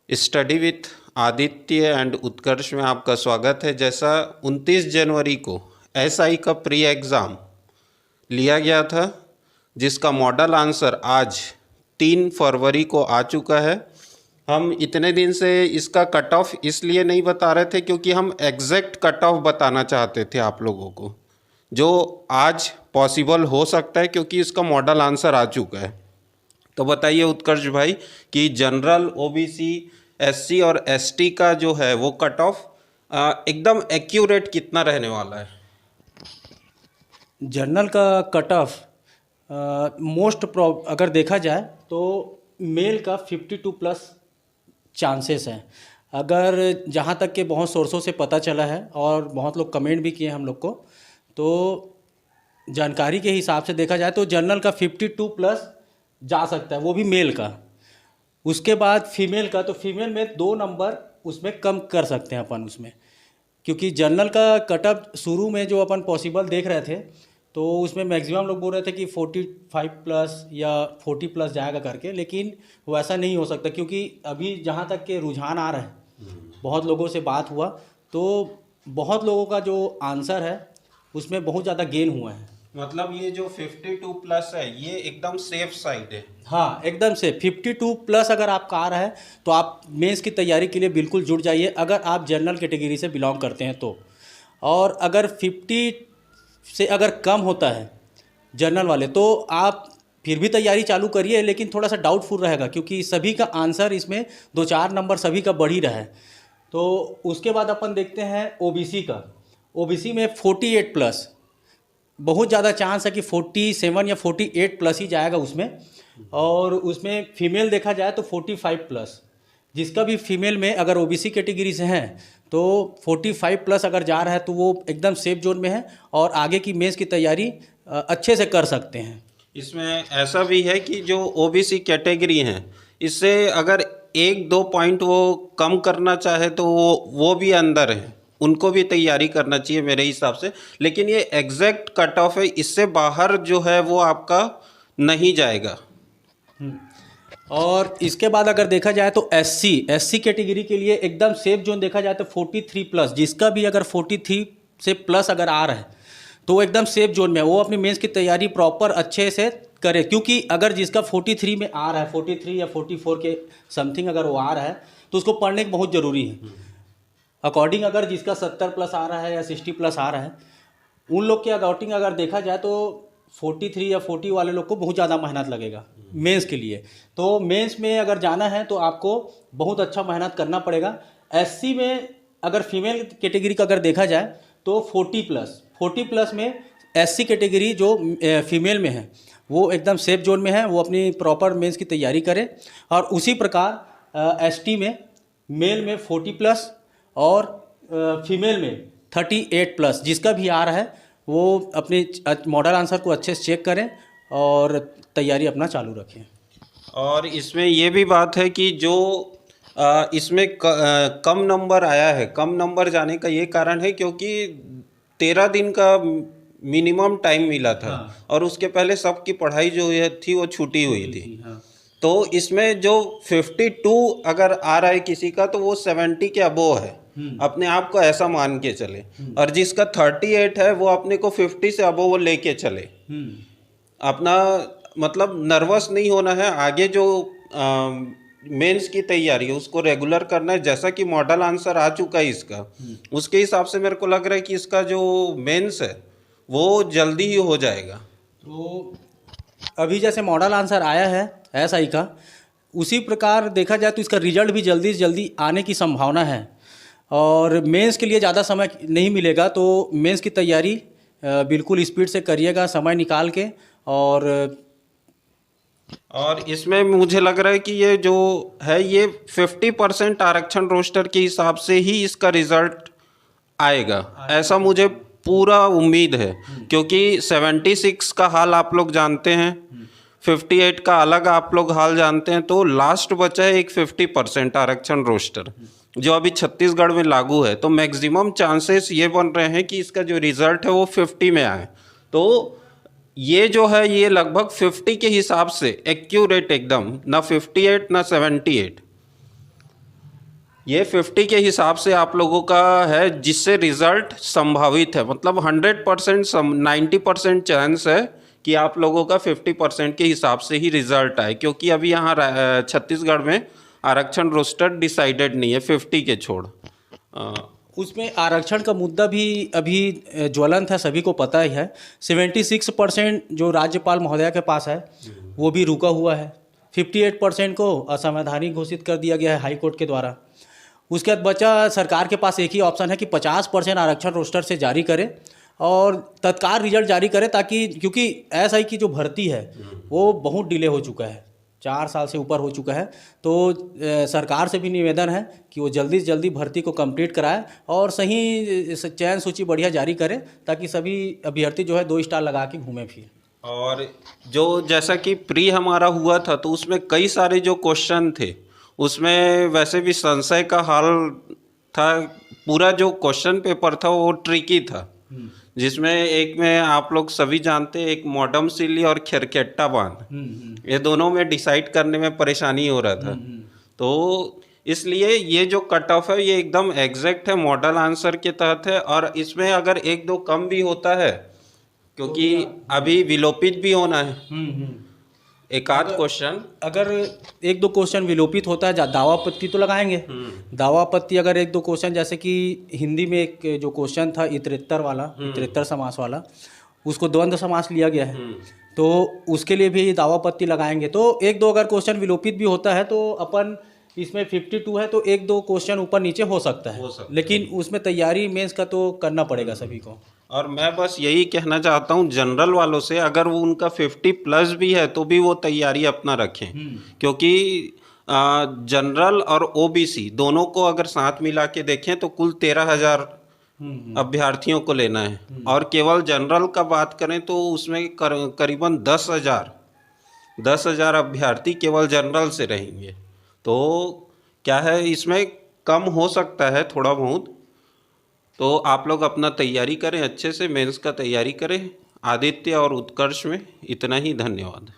Study with Aditya and उत्कर्ष में आपका स्वागत है। जैसा 29 जनवरी को एसआई का प्री एग्ज़ाम लिया गया था, जिसका मॉडल आंसर आज 3 फरवरी को आ चुका है। हम इतने दिन से इसका कट ऑफ इसलिए नहीं बता रहे थे क्योंकि हम एग्जैक्ट कट ऑफ बताना चाहते थे आप लोगों को, जो आज पॉसिबल हो सकता है क्योंकि इसका मॉडल आंसर आ चुका है। तो बताइए उत्कर्ष भाई कि जनरल, ओबीसी, एससी और एसटी का जो है वो कट ऑफ एकदम एक्यूरेट कितना रहने वाला है? जनरल का कट ऑफ अगर देखा जाए तो मेल का 52 प्लस चांसेस हैं। अगर जहाँ तक के बहुत सोर्सों से पता चला है और बहुत लोग कमेंट भी किए हम लोग को, तो जानकारी के हिसाब से देखा जाए तो जनरल का 52 प्लस जा सकता है, वो भी मेल का। उसके बाद फीमेल का, तो फीमेल में 2 नंबर उसमें कम कर सकते हैं अपन उसमें, क्योंकि जनरल का कटअप शुरू में जो अपन पॉसिबल देख रहे थे तो उसमें मैक्सिमम लोग बोल रहे थे कि 45 प्लस या 40 प्लस जाएगा करके, लेकिन वो ऐसा नहीं हो सकता क्योंकि अभी जहाँ तक के रुझान आ रहा है, बहुत लोगों से बात हुआ तो बहुत लोगों का जो आंसर है उसमें बहुत ज़्यादा गेन हुआ है। मतलब ये जो 52 प्लस है ये एकदम सेफ साइड है। हाँ, एकदम से 52 प्लस अगर आपका आ रहा है तो आप मेंस की तैयारी के लिए बिल्कुल जुट जाइए, अगर आप जनरल कैटेगरी से बिलोंग करते हैं तो। और अगर 50 से अगर कम होता है जनरल वाले तो आप फिर भी तैयारी चालू करिए, लेकिन थोड़ा सा डाउटफुल रहेगा क्योंकि सभी का आंसर इसमें 2-4 नंबर सभी का बढ़ ही रहा है। तो उसके बाद अपन देखते हैं ओबीसी का। ओबीसी में 48 प्लस बहुत ज़्यादा चांस है कि 47 या 48 प्लस ही जाएगा उसमें। और उसमें फीमेल देखा जाए तो 45 प्लस, जिसका भी फीमेल में अगर ओबीसी कैटेगरी से हैं तो 45 प्लस अगर जा रहा है तो वो एकदम सेफ जोन में है और आगे की मेंस की तैयारी अच्छे से कर सकते हैं। इसमें ऐसा भी है कि जो ओबीसी कैटेगरी हैं, इससे अगर 1-2 पॉइंट वो कम करना चाहे तो वो भी अंदर है, उनको भी तैयारी करना चाहिए मेरे हिसाब से। लेकिन ये एग्जैक्ट कट ऑफ है, इससे बाहर जो है वो आपका नहीं जाएगा। और इसके बाद अगर देखा जाए तो एससी कैटेगरी के लिए एकदम सेफ जोन देखा जाए तो 43 प्लस, जिसका भी अगर 43 से प्लस अगर आ रहा है तो वो एकदम सेफ जोन में है, वो अपनी मेंस की तैयारी प्रॉपर अच्छे से करे। क्योंकि अगर जिसका 43 में आ रहा है, 43 या 44 के समथिंग अगर वो आ रहा है तो उसको पढ़ने की बहुत ज़रूरी है। अकॉर्डिंग अगर जिसका 70 प्लस आ रहा है या 60 प्लस आ रहा है, उन लोग के अकॉर्डिंग अगर देखा जाए तो 43 या 40 वाले लोग को बहुत ज़्यादा मेहनत लगेगा मेंस के लिए। तो मेंस में अगर जाना है तो आपको बहुत अच्छा मेहनत करना पड़ेगा। एससी में अगर फीमेल कैटेगरी का अगर देखा जाए तो 40 प्लस में एससी कैटेगरी जो फीमेल में है वो एकदम सेफ जोन में है, वो अपनी प्रॉपर मेंस की तैयारी करे। और उसी प्रकार एसटी में मेल में 40 प्लस और फीमेल में 38 प्लस, जिसका भी आ रहा है वो अपने मॉडल आंसर को अच्छे से चेक करें और तैयारी अपना चालू रखें। और इसमें ये भी बात है कि जो इसमें कम नंबर आया है, कम नंबर जाने का ये कारण है क्योंकि 13 दिन का मिनिमम टाइम मिला था। हाँ। और उसके पहले सबकी पढ़ाई जो ये थी वो छूटी हुई थी। हाँ। तो इसमें जो 52 अगर आ रहा है किसी का तो वो 70 के अबोव है, अपने आप को ऐसा मान के चले। और जिसका 38 है वो अपने को 50 से अबोव वो लेके चले। अपना मतलब नर्वस नहीं होना है, आगे जो मेंस की तैयारी है उसको रेगुलर करना है। जैसा कि मॉडल आंसर आ चुका है इसका, उसके हिसाब से मेरे को लग रहा है कि इसका जो मेंस है वो जल्दी ही हो जाएगा। तो अभी जैसे मॉडल आंसर आया है एसआई का, उसी प्रकार देखा जाए तो इसका रिजल्ट भी जल्दी से जल्दी आने की संभावना है। और मेंस के लिए ज़्यादा समय नहीं मिलेगा, तो मेंस की तैयारी बिल्कुल स्पीड से करिएगा समय निकाल के। और इसमें मुझे लग रहा है कि ये जो है ये 50% आरक्षण रोस्टर के हिसाब से ही इसका रिजल्ट आएगा, ऐसा मुझे पूरा उम्मीद है। क्योंकि 76 का हाल आप लोग जानते हैं, 58 का अलग आप लोग हाल जानते हैं, तो लास्ट बचा है एक 50% आरक्षण रोस्टर जो अभी छत्तीसगढ़ में लागू है। तो मैक्सिमम चांसेस ये बन रहे हैं कि इसका जो रिज़ल्ट है वो 50 में आए। तो ये जो है ये लगभग 50 के हिसाब से एक्यूरेट एकदम, ना 58 ना 78। ये 50 के हिसाब से आप लोगों का है, जिससे रिजल्ट संभावित है, मतलब 100% 90% चांस है कि आप लोगों का 50% के हिसाब से ही रिजल्ट आए, क्योंकि अभी यहाँ छत्तीसगढ़ में आरक्षण रोस्टर डिसाइडेड नहीं है 50 के छोड़। उसमें आरक्षण का मुद्दा भी अभी ज्वलंत है, सभी को पता ही है। 76% जो राज्यपाल महोदया के पास है वो भी रुका हुआ है। 58% को असंवैधानिक घोषित कर दिया गया है हाई कोर्ट के द्वारा। उसके बाद बचा सरकार के पास एक ही ऑप्शन है कि 50% आरक्षण रोस्टर से जारी करे और तत्काल रिजल्ट जारी करे, ताकि क्योंकि एसआई की जो भर्ती है वो बहुत डिले हो चुका है, 4 साल से ऊपर हो चुका है। तो सरकार से भी निवेदन है कि वो जल्दी से जल्दी भर्ती को कंप्लीट कराए और सही चयन सूची बढ़िया जारी करे, ताकि सभी अभ्यर्थी जो है 2 स्टार लगा के घूमे फिर। और जो जैसा कि प्री हमारा हुआ था तो उसमें कई सारे जो क्वेश्चन थे उसमें वैसे भी संशय का हाल था। पूरा जो क्वेश्चन पेपर था वो ट्रिकी था, जिसमें एक में आप लोग सभी जानते हैं, एक मॉडम सिली और खेरकेट्टा बांध, ये दोनों में डिसाइड करने में परेशानी हो रहा था। तो इसलिए ये जो कट ऑफ है ये एकदम एग्जैक्ट है, मॉडल आंसर के तहत है। और इसमें अगर 1-2 कम भी होता है, क्योंकि अभी विलोपित भी होना है एक आध क्वेश्चन, अगर 1-2 क्वेश्चन विलोपित होता है, दावापत्ति तो लगाएंगे। दावापत्ति अगर 1-2 क्वेश्चन, जैसे कि हिंदी में एक जो क्वेश्चन था इतरेत्तर वाला, इतरेत्तर समास वाला, उसको द्वंद्व समास लिया गया है, तो उसके लिए भी दावापत्ति लगाएंगे। तो 1-2 अगर क्वेश्चन विलोपित भी होता है तो अपन इसमें 52 है तो 1-2 क्वेश्चन ऊपर नीचे हो सकता है, लेकिन उसमें तैयारी मेंस का तो करना पड़ेगा सभी को। और मैं बस यही कहना चाहता हूँ जनरल वालों से, अगर वो उनका 50+ भी है तो भी वो तैयारी अपना रखें, क्योंकि जनरल और ओबीसी दोनों को अगर साथ मिला के देखें तो कुल 13,000 अभ्यर्थियों को लेना है। और केवल जनरल का बात करें तो उसमें करीबन 10,000 अभ्यर्थी केवल जनरल से रहेंगे। तो क्या है, इसमें कम हो सकता है थोड़ा बहुत। तो आप लोग अपना तैयारी करें अच्छे से, मेंस का तैयारी करें। आदित्य और उत्कर्ष में इतना ही, धन्यवाद।